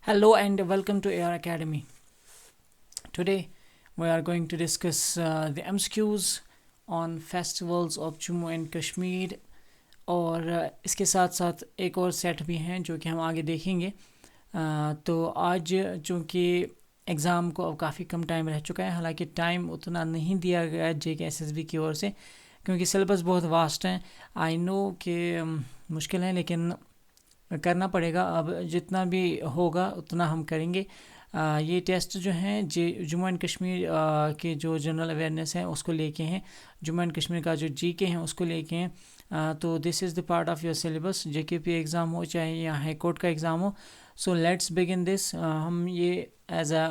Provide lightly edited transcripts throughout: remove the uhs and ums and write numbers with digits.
Hello and welcome to AR Academy. Today we are going to discuss the MCQs on festivals of Jammu and Kashmir और इसके साथ साथ एक और set भी हैं जो कि हम आगे देखेंगे। तो आज चूँकि एग्ज़ाम को अब काफ़ी कम टाइम रह चुका है, हालांकि टाइम उतना नहीं दिया गया है JK SSB की ओर से, क्योंकि सिलेबस बहुत वास्ट है। आई नो कि मुश्किल है, लेकिन करना पड़ेगा। अब जितना भी होगा उतना हम करेंगे। ये टेस्ट जो हैं जम्मू एंड कश्मीर के जो जनरल अवेयरनेस है उसको लेके हैं, जम्मू एंड कश्मीर का जो जीके हैं उसको लेके हैं। तो this is the part of your syllabus, JKP exam हो चाहे या हाई कोर्ट का एग्ज़ाम हो। So let's begin this. हम ये as a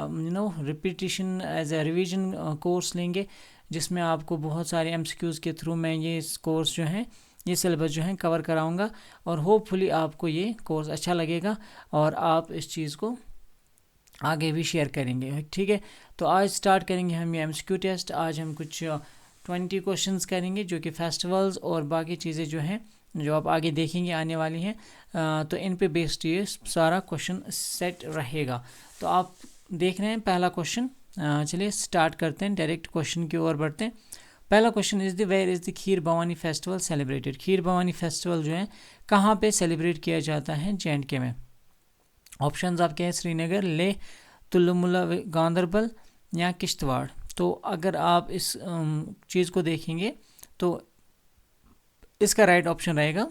repetition as a revision course लेंगे, जिसमें आपको बहुत सारे MCQs के थ्रू मैं ये कोर्स जो है ये सिलेबस जो है कवर कराऊंगा, और होपफुली आपको ये कोर्स अच्छा लगेगा और आप इस चीज़ को आगे भी शेयर करेंगे। ठीक है, तो आज स्टार्ट करेंगे हम ये MCQ टेस्ट। आज हम कुछ 20 क्वेश्चंस करेंगे जो कि फेस्टिवल्स और बाकी चीज़ें जो हैं जो आप आगे देखेंगे आने वाली हैं, तो इन पे बेस्ड ये सारा क्वेश्चन सेट रहेगा। तो आप देख रहे हैं पहला क्वेश्चन। चलिए स्टार्ट करते हैं, डायरेक्ट क्वेश्चन की ओर बढ़ते हैं। पहला question is the where is the Kheer Bhavani festival celebrated. Kheer Bhavani festival जो है कहाँ पे सेलिब्रेट किया जाता है? JNK में। ऑप्शंस आपके हैं श्रीनगर, लेह, तुल्लुमुल्ला, गांदरबल या किश्तवाड़। तो अगर आप इस चीज़ को देखेंगे तो इसका राइट ऑप्शन रहेगा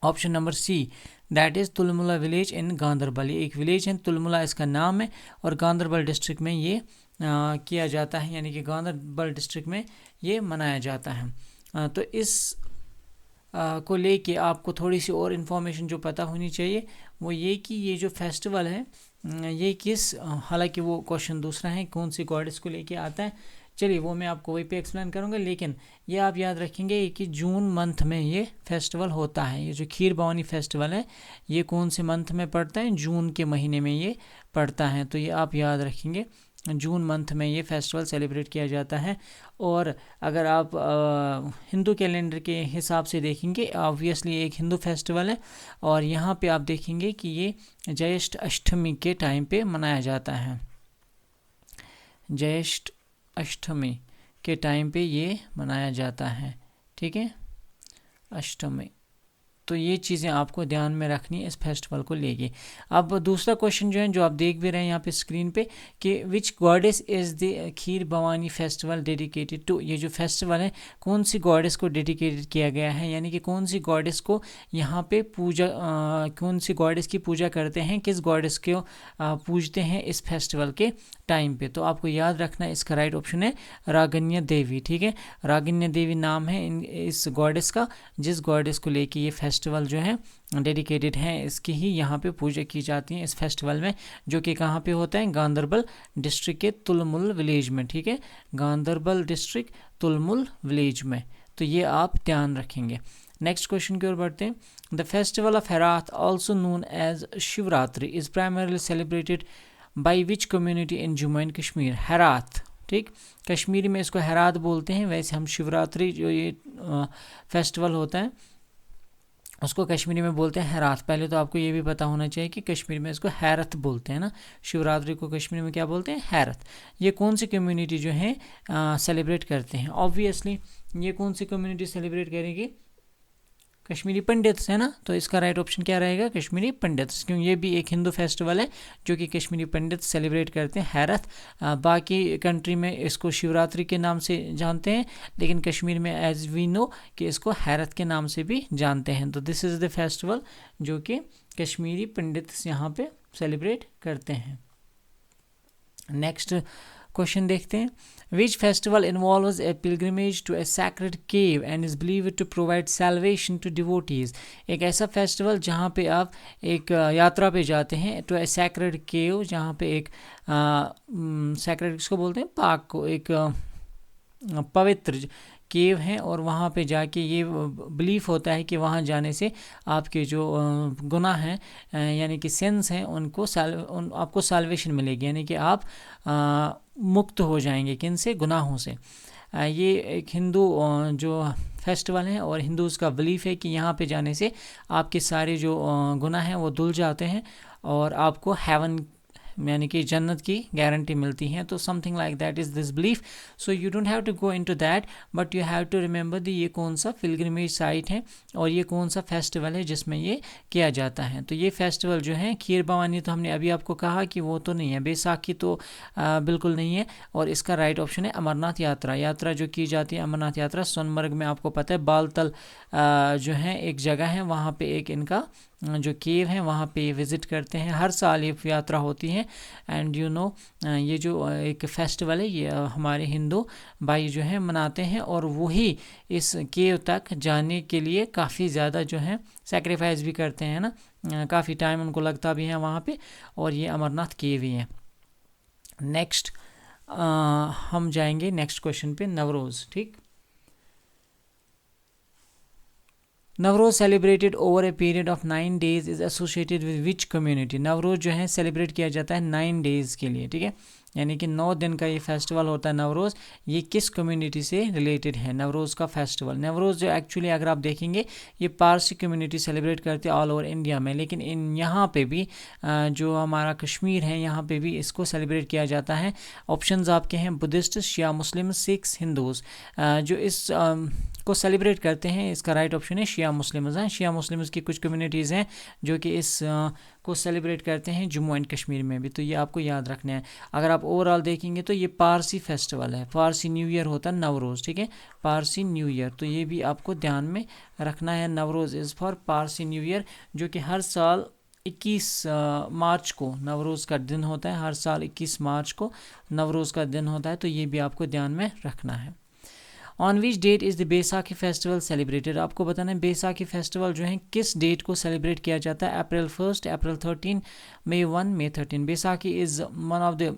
option number C, that is Tullamulla village in Ganderbal. ये एक विलेज है, तुल्लुमुल्ला इसका नाम है, और गांदरबल डिस्ट्रिक्ट में ये किया जाता है, यानी कि गांदरबल डिस्ट्रिक्ट में ये मनाया जाता है। तो इस को लेके आपको थोड़ी सी और इन्फॉर्मेशन जो पता होनी चाहिए वो ये कि ये जो फेस्टिवल है ये किस, हालांकि वो क्वेश्चन दूसरा है कौन सी गॉडेस को लेके आता है, चलिए वो मैं आपको वहीं पे एक्सप्लेन करूँगा। लेकिन ये आप याद रखेंगे कि जून मंथ में ये फेस्टिवल होता है। ये जो खीर भवानी फेस्टिवल है ये कौन से मंथ में पड़ता है? जून के महीने में ये पड़ता है। तो ये आप याद रखेंगे, जून मंथ में ये फेस्टिवल सेलिब्रेट किया जाता है। और अगर आप हिंदू कैलेंडर के हिसाब से देखेंगे, ऑब्वियसली एक हिंदू फेस्टिवल है, और यहाँ पे आप देखेंगे कि ये ज्येष्ठ अष्टमी के टाइम पे मनाया जाता है। ज्येष्ठ अष्टमी के टाइम पे ये मनाया जाता है। ठीक है, अष्टमी। तो ये चीज़ें आपको ध्यान में रखनी है इस फेस्टिवल को लेके। अब दूसरा क्वेश्चन जो है जो आप देख भी रहे हैं यहाँ पे स्क्रीन पे कि which goddess is the Kheer Bhavani festival dedicated to. ये जो फेस्टिवल है कौन सी गॉडेस को डेडिकेटेड किया गया है, यानी कि कौन सी गॉडेस को यहाँ पे पूजा, कौन सी गॉडेस की पूजा करते हैं, किस गॉडेस को पूजते हैं इस फेस्टिवल के टाइम पे। तो आपको याद रखना इसका राइट ऑप्शन है रागन्य देवी। ठीक है, रागन्य देवी नाम है इस गॉडेस का, जिस गॉडेस को लेके ये फेस्टिवल जो है डेडिकेटेड है, इसकी ही यहाँ पे पूजा की जाती है इस फेस्टिवल में, जो कि कहाँ पे होता है? गांदरबल डिस्ट्रिक्ट के तुलमुल विलेज में। ठीक है, गांदरबल डिस्ट्रिक्ट तुलमुल विलेज में। तो ये आप ध्यान रखेंगे। नेक्स्ट क्वेश्चन की ओर बढ़ते हैं। The festival of Herath also known as Shivratri is primarily celebrated by which community in Jammu and Kashmir. Herath, ठीक, कश्मीरी में इसको हेरात बोलते हैं, वैसे हम शिवरात्रि जो ये फेस्टिवल होता है उसको कश्मीरी में बोलते हैं हेरात। पहले तो आपको ये भी पता होना चाहिए कि कश्मीर में इसको हैरत बोलते हैं ना, शिवरात्रि को कश्मीरी में क्या बोलते हैं? हैरत। ये कौन सी कम्युनिटी जो है सेलिब्रेट करते हैं? ऑब्वियसली ये कौन सी कम्युनिटी सेलिब्रेट करेगी? कश्मीरी पंडित्स, है ना। तो इसका राइट ऑप्शन क्या रहेगा? कश्मीरी पंडित्स, क्योंकि ये भी एक हिंदू फेस्टिवल है जो कि कश्मीरी पंडित सेलिब्रेट करते हैं, हैरत। बाकी कंट्री में इसको शिवरात्रि के नाम से जानते हैं, लेकिन कश्मीर में एज वी नो कि इसको हैरत के नाम से भी जानते हैं। तो दिस इज़ द फेस्टिवल जो कि कश्मीरी पंडित्स यहाँ पे सेलिब्रेट करते हैं। नेक्स्ट क्वेश्चन देखते हैं। Which festival involves a pilgrimage to a sacred cave and is believed to provide salvation to devotees. एक ऐसा फेस्टिवल जहाँ पे आप एक यात्रा पे जाते हैं टू ए सैक्रेड केव, जहाँ पे एक सैक्रेड किसको बोलते हैं? पाक को, एक पवित्र केव हैं, और वहाँ पे जाके ये बिलीफ होता है कि वहाँ जाने से आपके जो गुनाह हैं यानी कि सिंस हैं उनको आपको साल्वेशन मिलेगी, यानी कि आप मुक्त हो जाएंगे किन से? गुनाहों से। ये एक हिंदू जो फेस्टिवल है और हिंदूज़ का बिलीफ है कि यहाँ पे जाने से आपके सारे जो गुनाह हैं वो धुल जाते हैं और आपको हेवन यानी कि जन्नत की गारंटी मिलती है। तो something like that is this belief. So you don't have to go into that, but you have to remember the ये कौन सा पिलग्रिमेज साइट है और ये कौन सा फेस्टिवल है जिसमें ये किया जाता है। तो ये फेस्टिवल जो है खीर भवानी, तो हमने अभी आपको कहा कि वो तो नहीं है, बैसाखी तो बिल्कुल नहीं है। और इसका राइट ऑप्शन है अमरनाथ यात्रा। यात्रा जो की जाती है अमरनाथ यात्रा सोनमर्ग में, आपको पता है बालतल जो है एक जगह है, वहाँ पे एक इनका जो केव है वहाँ पे विज़िट करते हैं। हर साल ये यात्रा होती है। एंड यू नो ये जो एक फेस्टिवल है ये हमारे हिंदू भाई जो है मनाते हैं और वही इस केव तक जाने के लिए काफ़ी ज़्यादा जो है सेक्रीफाइस भी करते हैं ना, काफ़ी टाइम उनको लगता भी है वहाँ पे। और ये अमरनाथ केव ही है। नेक्स्ट हम जाएंगे नेक्स्ट क्वेश्चन पे, नवरोज़। ठीक, Navroz celebrated over a period of 9 days is associated with which community. Navroz जो है सेलिब्रेट किया जाता है 9 days के लिए, ठीक है, यानी कि 9 दिन का ये फेस्टिवल होता है नवरोज़। ये किस कम्युनिटी से रिलेटेड है नवरोज़ का फेस्टिवल? नवरोज़ जो एक्चुअली अगर आप देखेंगे ये पारसी कम्युनिटी सेलिब्रेट करते हैं ऑल ओवर इंडिया में, लेकिन यहाँ पे भी जो हमारा कश्मीर है यहाँ पे भी इसको सेलिब्रेट किया जाता है। ऑप्शंस आपके हैं बुद्धिस्ट, शिया मुस्लिम, सिख्स, हिंदूज़। जो इस को सेलिब्रेट करते हैं इसका राइट ऑप्शन है शिया मुस्लिम्स हैं। शिया मुस्लिम्स की कुछ कम्युनिटीज़ हैं जो कि इस को सेलिब्रेट करते हैं जम्मू एंड कश्मीर में भी, तो ये आपको याद रखना है। अगर आप ओवरऑल देखेंगे तो ये पारसी फेस्टिवल है, पारसी न्यू ईयर होता है नवरोज़, ठीक है, पारसी न्यू ईयर, तो ये भी आपको ध्यान में रखना है। Navroz is for Parsi new year, जो कि हर साल 21 मार्च को नवरोज़ का दिन होता है। हर साल 21 मार्च को नवरोज़ का दिन होता है, तो ये भी आपको ध्यान में रखना है। On which that is the Baisakhi festival celebrated? आपको बताना है बैसाखी फेस्टिवल जो है किस डेट को सेलिब्रेट किया जाता है। अप्रैल 1, अप्रैल 13, May 1, May 13। Baisakhi is one of the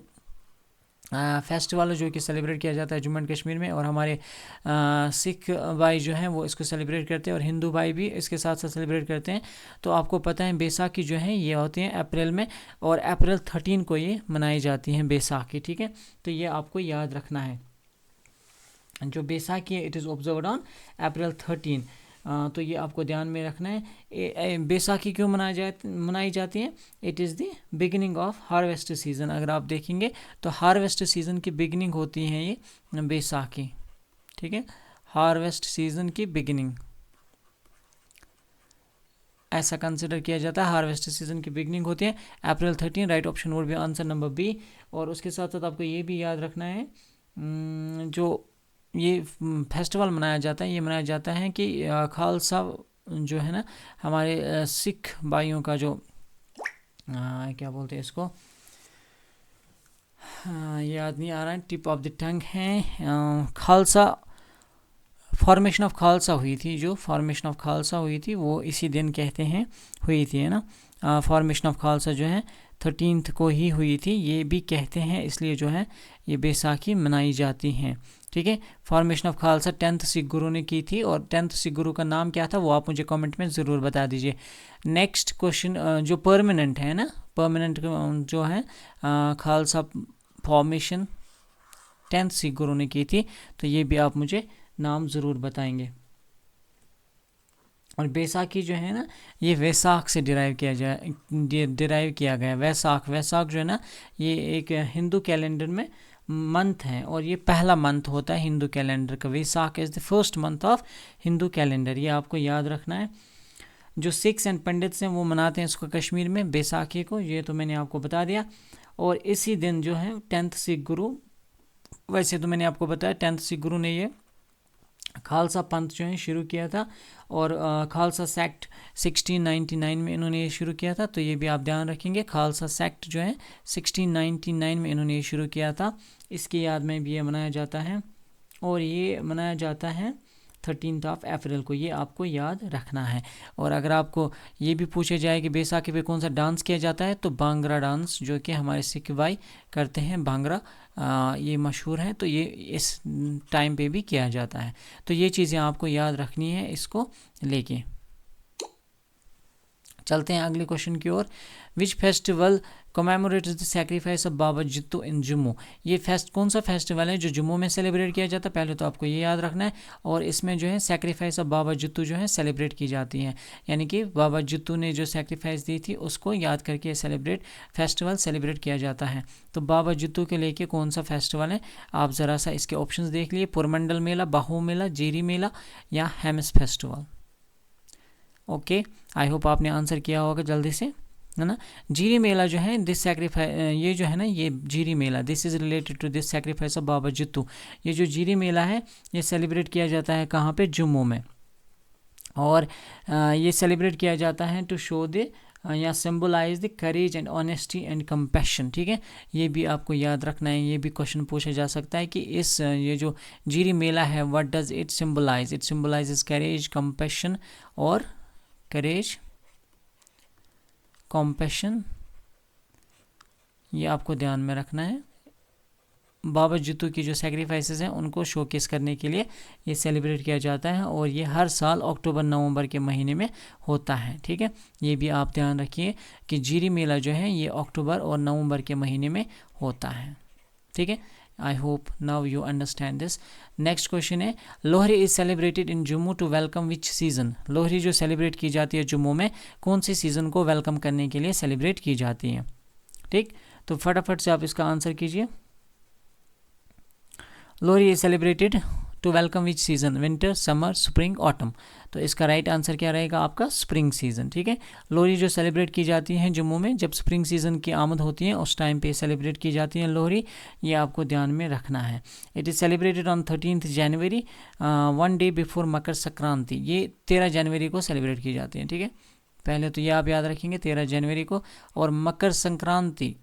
festival जो कि सेलिब्रेट किया जाता है जम्मू एंड कश्मीर में, और हमारे सिख भाई जो हैं वो इसको सेलिब्रेट करते हैं और हिंदू भाई भी इसके साथ साथ सेलिब्रेट करते हैं। तो आपको पता है बैसाखी जो है ये होती हैं अप्रैल में, और अप्रैल 13 को ये मनाई जाती हैं बैसाखी, ठीक है, तो ये आपको याद रखना है। जो बैसाखी है it is observed on April 13, तो ये आपको ध्यान में रखना है। बैसाखी क्यों मनाई जाती है? It is the beginning of harvest season. अगर आप देखेंगे तो हार्वेस्ट सीज़न की बिगिनिंग होती है ये बैसाखी, ठीक है, हार्वेस्ट सीज़न की बिगिनिंग ऐसा कंसिडर किया जाता है। हार्वेस्ट सीज़न की बिगिनिंग होती है April 13, right option would be answer number B. और उसके साथ साथ आपको ये भी याद रखना है जो ये फेस्टिवल मनाया जाता है, ये मनाया जाता है कि खालसा जो है ना हमारे सिख भाइयों का जो क्या बोलते हैं इसको, याद नहीं आ रहा है, टिप ऑफ द टंग है। खालसा फॉर्मेशन ऑफ खालसा हुई थी, जो फॉर्मेशन ऑफ खालसा हुई थी वो इसी दिन कहते हैं हुई थी, है ना। फॉर्मेशन ऑफ खालसा जो है 13 को ही हुई थी, ये भी कहते हैं, इसलिए जो है ये बैसाखी मनाई जाती हैं, ठीक है। Formation of Khalsa 10th Sikh गुरु ने की थी, और 10th सिख गुरु का नाम क्या था वो आप मुझे कमेंट में ज़रूर बता दीजिए। नेक्स्ट क्वेश्चन जो परमानेंट है ना, परमानेंट जो है खालसा फॉर्मेशन 10th सिख गुरु ने की थी, तो ये भी आप मुझे नाम ज़रूर बताएंगे। और बैसाखी जो है ना ये वैसाख से डिराइव किया गया। वैसाख जो है ना ये एक हिंदू कैलेंडर में मंथ है, और ये पहला मंथ होता है हिंदू कैलेंडर का। Vaisakh is the first month of Hindu calendar, ये आपको याद रखना है। जो सिख्स एंड पंडित्स हैं वो मनाते हैं इसको कश्मीर में बैसाखी को, ये तो मैंने आपको बता दिया। और इसी दिन जो है 10th सिख गुरु, वैसे तो मैंने आपको बताया 10th सिख गुरु ने ये खालसा पंथ जो है शुरू किया था, और खालसा सेक्ट 1699 में इन्होंने ये शुरू किया था, तो ये भी आप ध्यान रखेंगे। खालसा सेक्ट जो है 1699 में इन्होंने ये शुरू किया था, इसकी याद में भी ये मनाया जाता है, और ये मनाया जाता है 13th ऑफ अप्रैल को, ये आपको याद रखना है। और अगर आपको ये भी पूछा जाए कि बैसाखी पे कौन सा डांस किया जाता है, तो भांगड़ा डांस जो कि हमारे सिख भाई करते हैं, भांगड़ा ये मशहूर है, तो ये इस टाइम पे भी किया जाता है। तो ये चीज़ें आपको याद रखनी है इसको लेके, चलते हैं अगले क्वेश्चन की ओर। Which festival commemorates the sacrifice of Baba Jitto in Jammu. ये कौन सा फेस्टिवल है जो जम्मू में सेलिब्रेट किया जाता है, पहले तो आपको ये याद रखना है। और इसमें जो है सैक्रिफाइस ऑफ बाबा जित्तो जो है सेलिब्रेट की जाती है, यानी कि बाबा जित्तो ने जो सैक्रिफाइस दी थी उसको याद करके फेस्टिवल सेलिब्रेट किया जाता है। तो बाबा जित्तो के लेके कौन सा फेस्टिवल है, आप ज़रा सा इसके ऑप्शंस देख लिए। पुरमंडल मेला, बाहू मेला, जीरी मेला या Hemis festival. Okay, I hope आपने आंसर किया होगा जल्दी से, है ना। जीरी मेला जो है दिस सैक्रिफाइस, ये जो है ना, ये Jhiri Mela, this is related to this sacrifice of Baba Jitto. ये जो जीरी मेला है ये सेलिब्रेट किया जाता है कहाँ पे, जम्मू में। और ये सेलिब्रेट किया जाता है टू शो द या symbolise the courage and honesty and compassion. ठीक है, ये भी आपको याद रखना है, ये भी क्वेश्चन पूछा जा सकता है कि ये जो जीरी मेला है what does it symbolise. It symbolises courage, compassion और करेज, कॉम्पैशन, ये आपको ध्यान में रखना है। बाबा जित्तो की जो सैक्रिफाइसेस हैं उनको शोकेस करने के लिए ये सेलिब्रेट किया जाता है और ये हर साल अक्टूबर नवंबर के महीने में होता है। ठीक है, ये भी आप ध्यान रखिए कि जीरी मेला जो है ये अक्टूबर और नवंबर के महीने में होता है। ठीक है, I hope now you understand this. Next question है, Lohri is celebrated in Jammu to welcome which season. Lohri जो सेलिब्रेट की जाती है जम्मू में, कौन से सीज़न को वेलकम करने के लिए सेलिब्रेट की जाती है। ठीक, तो फटाफट से आप इसका आंसर कीजिए। Lohri is celebrated to welcome which season, winter, summer, spring, autumn. तो इसका राइट आंसर क्या रहेगा आपका, स्प्रिंग सीजन। ठीक है, लोहरी जो सेलिब्रेट की जाती है जम्मू में जब स्प्रिंग सीजन की आमद होती है उस टाइम पे सेलिब्रेट की जाती है लोहरी, ये आपको ध्यान में रखना है। It is celebrated on 13 January, 1 day before Makar Sankranti. ये 13 जनवरी को सेलिब्रेट की जाती है। ठीक है, पहले तो ये आप याद रखेंगे 13 जनवरी को, और मकर संक्रांति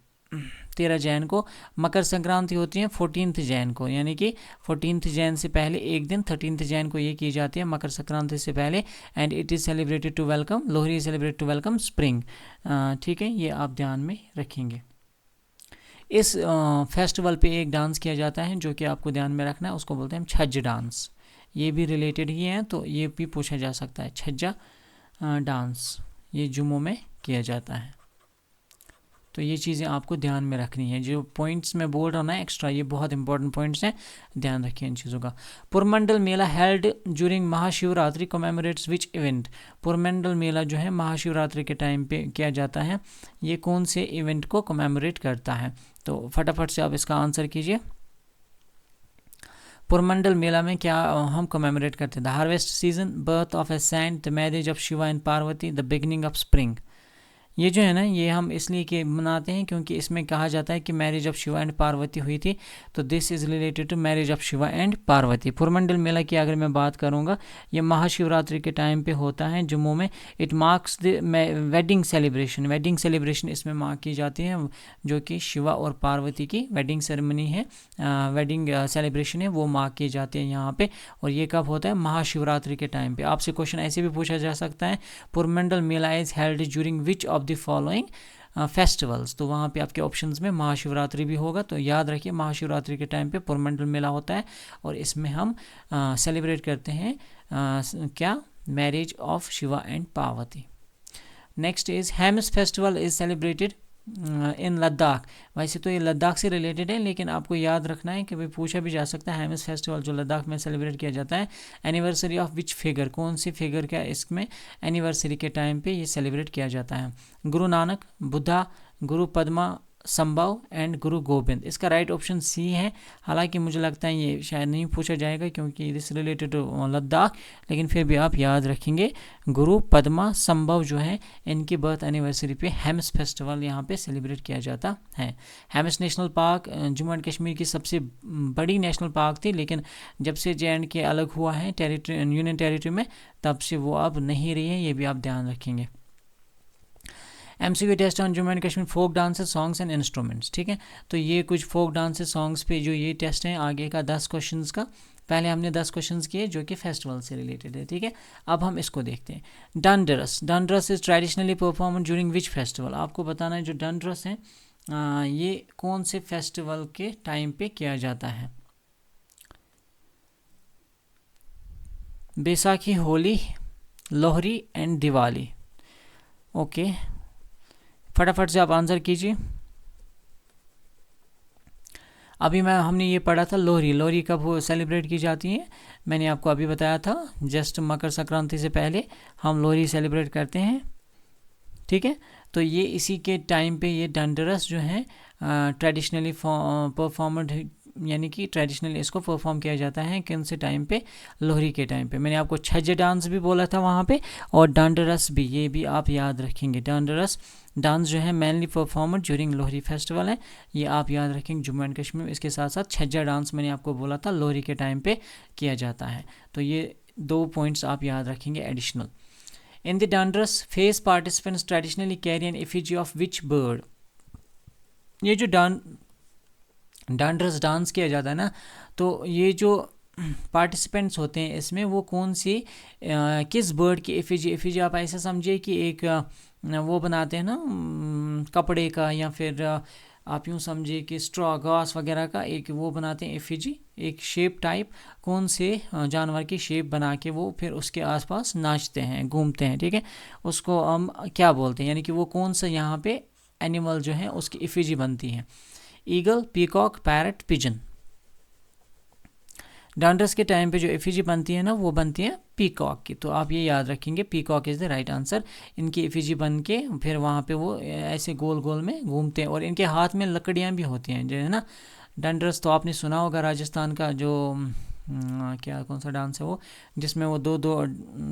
13 जैन को, मकर संक्रांति होती है 14 जैन को, यानी कि 14 जैन से पहले एक दिन 13 जैन को ये की जाती है मकर संक्रांति से पहले। And it is celebrated to welcome, Lohri is celebrated to welcome spring. ठीक है, ये आप ध्यान में रखेंगे। इस फेस्टिवल पे एक डांस किया जाता है जो कि आपको ध्यान में रखना है, उसको बोलते हैं छज्ज डांस। ये भी रिलेटेड ही है तो ये भी पूछा जा सकता है। छज्जा डांस ये जम्मू में किया जाता है, तो ये चीज़ें आपको ध्यान में रखनी है। जो पॉइंट्स मैं बोल रहा हूँ ना एक्स्ट्रा, ये बहुत इंपॉर्टेंट पॉइंट्स हैं, ध्यान रखिए इन चीज़ों का। Purmandal Mela held during Mahashivratri commemorates which event. Purmandal Mela जो है महाशिवरात्रि के टाइम पे किया जाता है, ये कौन से इवेंट को कमेमोरेट करता है। तो फटाफट से आप इसका आंसर कीजिए। पुरमंडल मेला में क्या हम कमेमोरेट करते हैं, the harvest season, birth of a saint, the marriage of Shiva and Parvati, the beginning of spring. ये जो है ना ये हम इसलिए कि मनाते हैं क्योंकि इसमें कहा जाता है कि marriage of Shiva and Parvati हुई थी, तो this is related to marriage of Shiva and Parvati. Purmandal Mela की अगर मैं बात करूँगा, ये महाशिवरात्रि के टाइम पे होता है जम्मू में। It marks the wedding celebration, wedding celebration इसमें मार्क की जाती है, जो कि शिवा और पार्वती की वेडिंग सेरेमनी है, वेडिंग सेलिब्रेशन है, वो मार्क की जाती है यहाँ पे। और ये कब होता है, महाशिवरात्रि के टाइम पे। आपसे क्वेश्चन ऐसे भी पूछा जा सकता है, Purmandal Mela is held during which of the following festivals. तो वहाँ पे आपके ऑप्शंस में महाशिवरात्रि भी होगा, तो याद रखिए महाशिवरात्रि के टाइम पे पुरमंडल मेला होता है और इसमें हम सेलिब्रेट करते हैं क्या, marriage of Shiva and Parvati. Next is Hemis festival is celebrated इन लद्दाख। वैसे तो ये लद्दाख से रिलेटेड है, लेकिन आपको याद रखना है कि भाई पूछा भी जा सकता है हेमिस फेस्टिवल जो लद्दाख में सेलिब्रेट किया जाता है, एनिवर्सरी ऑफ विच फिगर, कौन सी फिगर का इसमें एनिवर्सरी के टाइम पे ये सेलिब्रेट किया जाता है। गुरु नानक, बुद्धा, गुरु पद्मा संभव एंड गुरु गोविंद। इसका राइट ऑप्शन सी है। हालांकि मुझे लगता है ये शायद नहीं पूछा जाएगा क्योंकि दिस रिलेटेड टू लद्दाख, लेकिन फिर भी आप याद रखेंगे गुरु पद्मा संभव जो है इनकी बर्थ एनिवर्सरी पे हेमिस फेस्टिवल यहाँ पे सेलिब्रेट किया जाता है। Hemis national park Jammu and Kashmir की सबसे बड़ी नेशनल पार्क थी, लेकिन जब से JNK अलग हुआ है टेरिटरी, यूनियन टेरिटरी में, तब से वो अब नहीं रही है, ये भी आप ध्यान रखेंगे। MCQ test on Jammu and Kashmir folk dances, songs and instruments. ठीक है, तो ये कुछ फोक डांसेस सॉन्ग्स पे जो ये टेस्ट हैं आगे का 10 क्वेश्चंस का। पहले हमने 10 क्वेश्चंस किए जो कि फेस्टिवल से रिलेटेड है। ठीक है, अब हम इसको देखते हैं। Dandaras, Dandaras is traditionally perform during which festival. आपको बताना है जो डंडरस है ये कौन से फेस्टिवल के टाइम पे किया जाता है। बैसाखी, होली, लोहरी एंड दिवाली। ओके, फटाफट से आप आंसर कीजिए। अभी हमने ये पढ़ा था लोहरी। लोहरी कब सेलिब्रेट की जाती है? मैंने आपको अभी बताया था, जस्ट मकर संक्रांति से पहले हम लोहरी सेलिब्रेट करते हैं, ठीक है। तो ये इसी के टाइम पे ये डंडरस जो है ट्रेडिशनली परफॉर्मड, यानी कि ट्रेडिशनली इसको परफॉर्म किया जाता है किन से टाइम पे? लोहरी के टाइम पे। मैंने आपको छज्जे डांस भी बोला था वहाँ पे, और डांडरस भी, ये भी आप याद रखेंगे। डांडरस डांस जो है mainly performed during Lohri festival है, ये आप याद रखेंगे जम्मू एंड कश्मीर में। इसके साथ साथ छज्जा डांस मैंने आपको बोला था लोहरी के टाइम पे किया जाता है। तो ये 2 पॉइंट्स आप याद रखेंगे additional. In the Dandaras fest participants traditionally carry an effigy of which bird? ये जो डांडरस डांस किया जाता है ना, तो ये जो पार्टिसिपेंट्स होते हैं इसमें वो कौन सी किस बर्ड की एफिजी? एफिजी आप ऐसा समझिए कि एक वो बनाते हैं ना कपड़े का, या फिर आप यूँ समझिए कि स्ट्रॉ घास वगैरह का एक वो बनाते हैं एफिजी, एक शेप टाइप, कौन से जानवर की शेप बना के वो फिर उसके आसपास नाचते हैं, घूमते हैं, ठीक है। उसको हम क्या बोलते हैं, यानी कि वो कौन सा यहाँ पे एनिमल जो है उसकी एफिजी बनती है? Eagle, peacock, parrot, pigeon. Dandaras के टाइम पे जो एफिजी बनती है ना, वो बनती है पीकॉक की। तो आप ये याद रखेंगे, peacock is the right answer. इनकी एफिजी बन के फिर वहाँ पे वो ऐसे गोल गोल में घूमते हैं, और इनके हाथ में लकड़ियाँ भी होती हैं जो है ना। डांडरस तो आपने सुना होगा, राजस्थान का जो क्या कौन सा डांस है वो, जिसमें वो दो दो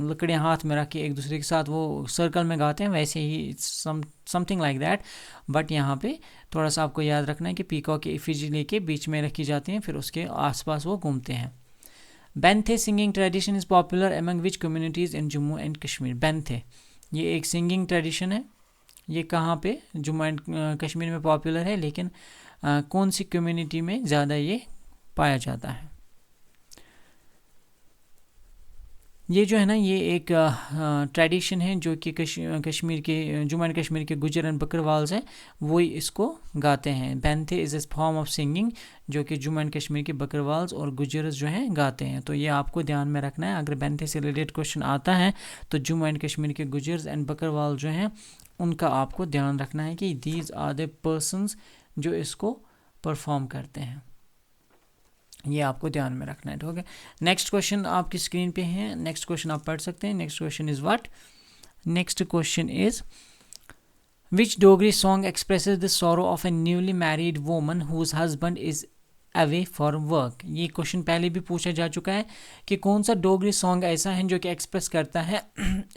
लकड़ियाँ हाथ में रख के एक दूसरे के साथ वो सर्कल में गाते हैं, वैसे ही समथिंग लाइक दैट। बट यहाँ पे थोड़ा सा आपको याद रखना है कि पीकॉक की एफिजी लेके बीच में रखी जाती हैं, फिर उसके आसपास वो घूमते हैं। Benthe singing tradition is popular among which communities in Jammu and Kashmir? Benthe ये एक सिंगिंग ट्रेडिशन है, ये कहाँ पे? जम्मू एंड कश्मीर में पॉपुलर है, लेकिन कौन सी कम्युनिटी में ज़्यादा ये पाया जाता है? ये जो है ना, ये एक ट्रेडिशन है जो कि कश्मीर के, जम्मू एंड कश्मीर के गुजर एंड बकरवाल्स हैं, वो ही इसको गाते हैं। Benthe is a form of singing जो कि जम्मू एंड कश्मीर के बकरवाल्स और गुजरस जो हैं गाते हैं। तो ये आपको ध्यान में रखना है, अगर बेंथे से रिलेटेड क्वेश्चन आता है तो जम्मू एंड कश्मीर के गुजर्स एंड बकरवाल जो हैं उनका आपको ध्यान रखना है कि दीज आर द पर्सनस जो इसको परफॉर्म करते हैं, ये आपको ध्यान में रखना है, ठीक है। नेक्स्ट क्वेश्चन आपकी स्क्रीन पे है, नेक्स्ट क्वेश्चन आप पढ़ सकते हैं। Next question is what? Next question is which Dogri song expresses the sorrow of a newly married woman whose husband is away for work? ये क्वेश्चन पहले भी पूछा जा चुका है कि कौन सा डोगरी सॉन्ग ऐसा है जो कि एक्सप्रेस करता है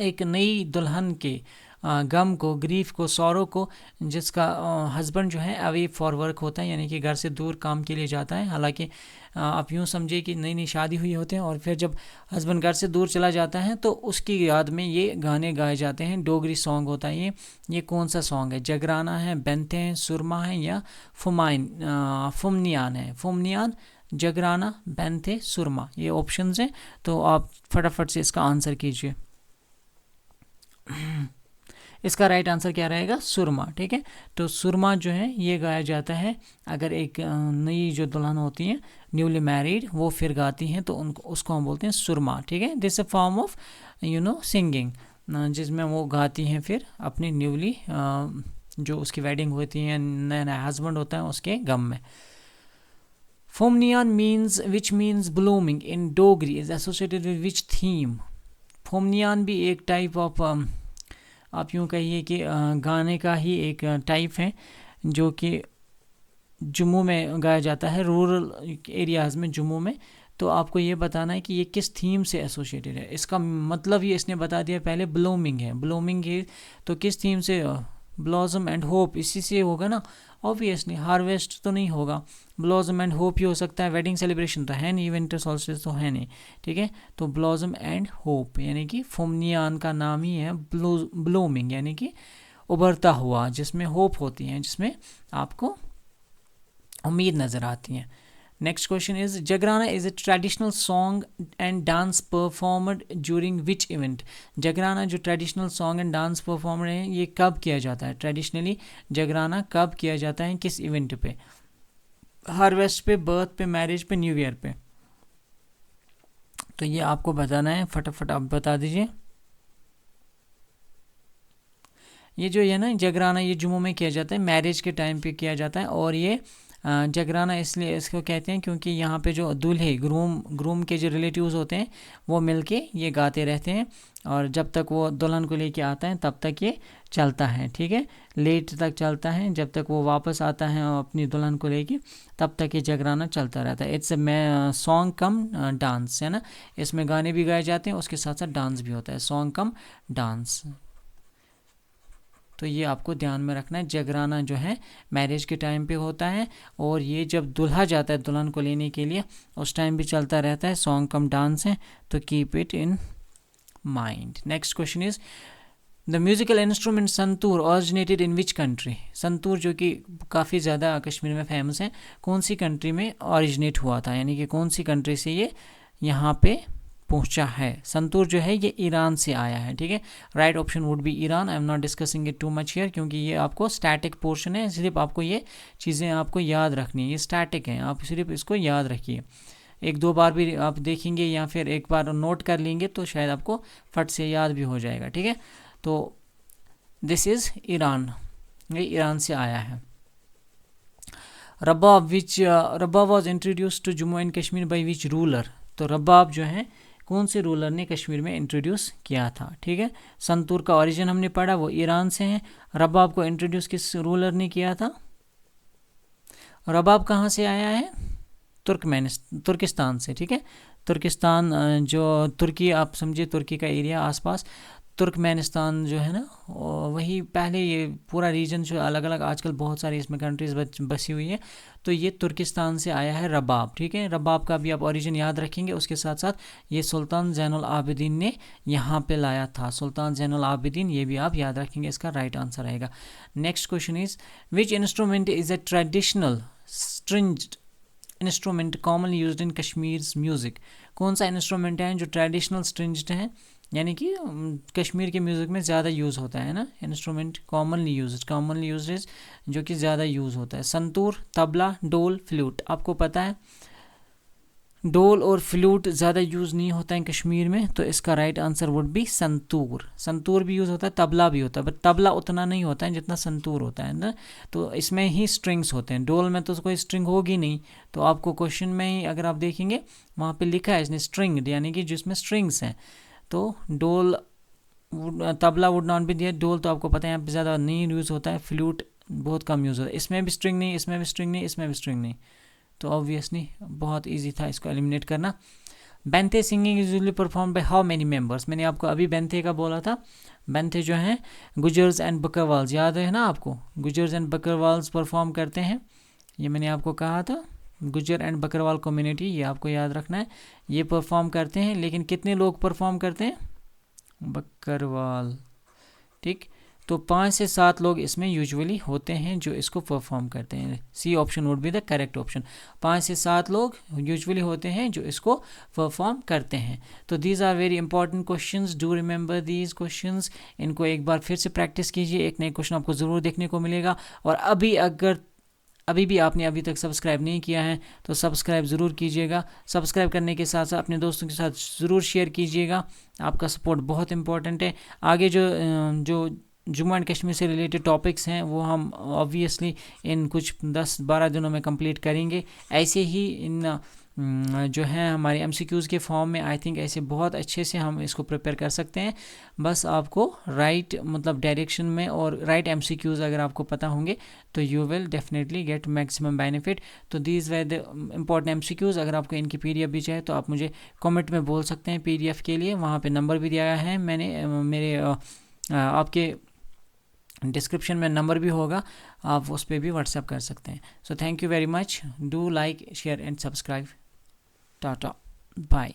एक नई दुल्हन के गम को, ग्रीफ को, सौरों को, जिसका हस्बैंड जो है अवे फॉर वर्क होता है, यानी कि घर से दूर काम के लिए जाता है। हालांकि आप यूँ समझिए कि नई नई शादी हुई होते हैं और फिर जब हस्बैंड घर से दूर चला जाता है तो उसकी याद में ये गाने गाए जाते हैं, डोगरी सॉन्ग होता है ये कौन सा सॉन्ग है? जगराना है, बेंथे हैं, सुरमा है, या फुमनियान है? फुमनियान, जगराना, बेंथे, सुरमा, ये ऑप्शंस हैं। तो आप फटाफट से इसका आंसर कीजिए। इसका राइट आंसर क्या रहेगा? सुरमा, ठीक है। तो सुरमा जो है ये गाया जाता है अगर एक नई जो दुल्हन होती है, न्यूली मैरिड, वो फिर गाती हैं तो उनको उसको हम बोलते हैं सुरमा, ठीक है। This A form of singing जिसमें वो गाती हैं फिर अपनी न्यूली जो उसकी वेडिंग होती है, नया नया हस्बैंड होता है, उसके गम में। Phumniyan means which means blooming in Dogri is associated with which theme? Phumniyan भी एक टाइप ऑफ आप यूँ कहिए कि गाने का ही एक टाइप है जो कि जम्मू में गाया जाता है, रूरल एरियाज़ में जम्मू में। तो आपको ये बताना है कि ये किस थीम से एसोसिएटेड है। इसका मतलब ये इसने बता दिया पहले, ब्लूमिंग है, ब्लूमिंग है तो किस थीम से? ब्लॉसम एंड होप, इसी से होगा ना ऑब्वियसली। हार्वेस्ट तो नहीं होगा, ब्लॉसम एंड होप ही हो सकता है। वेडिंग सेलिब्रेशन तो है नहीं, विंटर सॉल्स्टिस तो है नहीं, ठीक है। तो ब्लॉसम एंड होप यानी कि फुमनियान का नाम ही है ब्लूमिंग, यानी कि उभरता हुआ, जिसमें होप होती है, जिसमें आपको उम्मीद नज़र आती है। Next question is Jagrana is a traditional song and dance performed during which event? Jagrana जो traditional song and dance performed है, ये कब किया जाता है? ट्रेडिशनली जगराना कब किया जाता है, किस इवेंट पे? हार्वेस्ट पे, बर्थ पे, मैरिज पे, न्यू ईयर पे? तो ये आपको बताना है, फटाफट आप बता दीजिए। ये जो है ना जगराना, ये जम्मू में किया जाता है, मैरिज के टाइम पे किया जाता है। और ये जगराना इसलिए इसको कहते हैं क्योंकि यहाँ पे जो दूल्हे ग्रूम के जो रिलेटिव्स होते हैं वो मिलके ये गाते रहते हैं, और जब तक वो दुल्हन को लेके आता है तब तक ये चलता है, ठीक है, लेट तक चलता है, जब तक वो वापस आता है अपनी दुल्हन को लेके तब तक ये जगराना चलता रहता है। It's a song come dance, है ना, इसमें गाने भी गाए जाते हैं, उसके साथ साथ डांस भी होता है, सॉन्ग कम डांस। तो ये आपको ध्यान में रखना है, जगराना जो है मैरिज के टाइम पे होता है, और ये जब दुल्हा जाता है दुल्हन को लेने के लिए उस टाइम भी चलता रहता है, सॉन्ग कम डांस है, तो keep it in mind. Next question is the musical instrument santoor originated in which country. Santoor जो कि काफ़ी ज़्यादा कश्मीर में फेमस है, कौन सी कंट्री में ऑरिजिनेट हुआ था, यानी कि कौन सी कंट्री से ये यहाँ पे पहुंचा है। संतूर जो है ये ईरान से आया है, ठीक है, right option would B Iran. I am not discussing it too much here क्योंकि ये आपको स्टैटिक पोर्शन है, सिर्फ आपको ये चीज़ें आपको याद रखनी है, ये स्टैटिक हैं, आप सिर्फ इसको याद रखिए, एक दो बार भी आप देखेंगे या फिर एक बार नोट कर लेंगे तो शायद आपको फट से याद भी हो जाएगा, ठीक है। तो दिस इज़ ईरान, ये ईरान से आया है। Rabab rabab was introduce to Jammu and Kashmir by which ruler. तो रबाब जो है कौन से रूलर ने कश्मीर में इंट्रोड्यूस किया था, ठीक है। संतूर का ओरिजिन हमने पढ़ा, वो ईरान से है। रबाब को इंट्रोड्यूस किस रूलर ने किया था। रबाब कहाँ से आया है, तुर्किस्तान से, ठीक है, तुर्किस्तान जो तुर्की, आप समझिए तुर्की का एरिया आसपास, तुर्कमेनिस्तान जो है ना, वही पहले ये पूरा रीजन जो अलग अलग, आजकल बहुत सारी इसमें कंट्रीज बसी हुई है, तो ये तुर्किस्तान से आया है रबाब, ठीक है। रबाब का भी आप ओरिजिन याद रखेंगे, उसके साथ साथ ये सुल्तान ज़ैनुल आबिदीन ने यहाँ पे लाया था, सुल्तान ज़ैनुल आबिदीन, ये भी आप याद रखेंगे, इसका राइट आंसर आएगा। Next question is which instrument is a traditional stringed instrument commonly used in Kashmir's music. कौन सा इंस्ट्रूमेंट है जो ट्रेडिशनल स्ट्रिंज्ड है, यानी कि कश्मीर के म्यूज़िक में ज़्यादा यूज़ होता है ना, इंस्ट्रूमेंट कॉमनली यूज्ड इज जो कि ज़्यादा यूज़ होता है। संतूर, तबला, डोल, फ्लूट। आपको पता है डोल और फ्लूट ज़्यादा यूज़ नहीं होता है कश्मीर में, तो इसका right answer would be santoor. Santoor भी यूज़ होता है, तबला भी होता है, बट तबला उतना नहीं होता है जितना संतूर होता है ना, तो इसमें ही स्ट्रिंग्स होते हैं, डोल में तो कोई स्ट्रिंग होगी नहीं। तो आपको क्वेश्चन में ही अगर आप देखेंगे वहाँ पे लिखा है इसने स्ट्रिंग, यानी कि जिसमें स्ट्रिंग्स हैं, तो डोल, तबला वुड नॉट बी दिया। डोल तो आपको पता है यहाँ पे ज़्यादा नहीं यूज़ होता है, फ्लूट बहुत कम यूज़ होता है, इसमें भी स्ट्रिंग नहीं, इसमें भी स्ट्रिंग नहीं, इसमें भी स्ट्रिंग नहीं, तो ऑब्वियसली बहुत इजी था इसको एलिमिनेट करना। Benthe singing is usually perform by how many members. मैंने आपको अभी बेंथे का बोला था, बेंथे जो हैं गुजर्स एंड बकरवाल्स, याद है ना आपको, गुजर्स एंड बकरवाल्स परफॉर्म करते हैं, ये मैंने आपको कहा था, गुजर एंड बकरवाल कम्युनिटी, ये आपको याद रखना है, ये परफॉर्म करते हैं। लेकिन कितने लोग परफॉर्म करते हैं, बकरवाल, ठीक, तो 5 से 7 लोग इसमें यूजुअली होते हैं जो इसको परफॉर्म करते हैं। C option would be the correct option, 5 से 7 लोग यूजुअली होते हैं जो इसको परफॉर्म करते हैं। तो these are very important questions, do remember these questions, इनको एक बार फिर से प्रैक्टिस कीजिए, एक नए क्वेश्चन आपको ज़रूर देखने को मिलेगा। और अभी भी आपने अभी तक सब्सक्राइब नहीं किया है तो सब्सक्राइब ज़रूर कीजिएगा। सब्सक्राइब करने के साथ साथ अपने दोस्तों के साथ ज़रूर शेयर कीजिएगा, आपका सपोर्ट बहुत इंपॉर्टेंट है। आगे जो जम्मू एंड कश्मीर से रिलेटेड टॉपिक्स हैं वो हम ऑब्वियसली इन कुछ 10-12 दिनों में कंप्लीट करेंगे। ऐसे ही इन जो है हमारे MCQs के फॉर्म में आई थिंक ऐसे बहुत अच्छे से हम इसको प्रिपेयर कर सकते हैं। बस आपको राइट मतलब डायरेक्शन में और राइट MCQs अगर आपको पता होंगे तो you will definitely get maximum benefit. तो these were the important MCQs। अगर आपको इनकी PDF भी चाहिए तो आप मुझे कमेंट में बोल सकते हैं PDF के लिए, वहाँ पे नंबर भी दिया है मैंने, मेरे आपके डिस्क्रिप्शन में नंबर भी होगा, आप उस पर भी व्हाट्सएप कर सकते हैं। So thank you very much, do like share and subscribe, tata bye.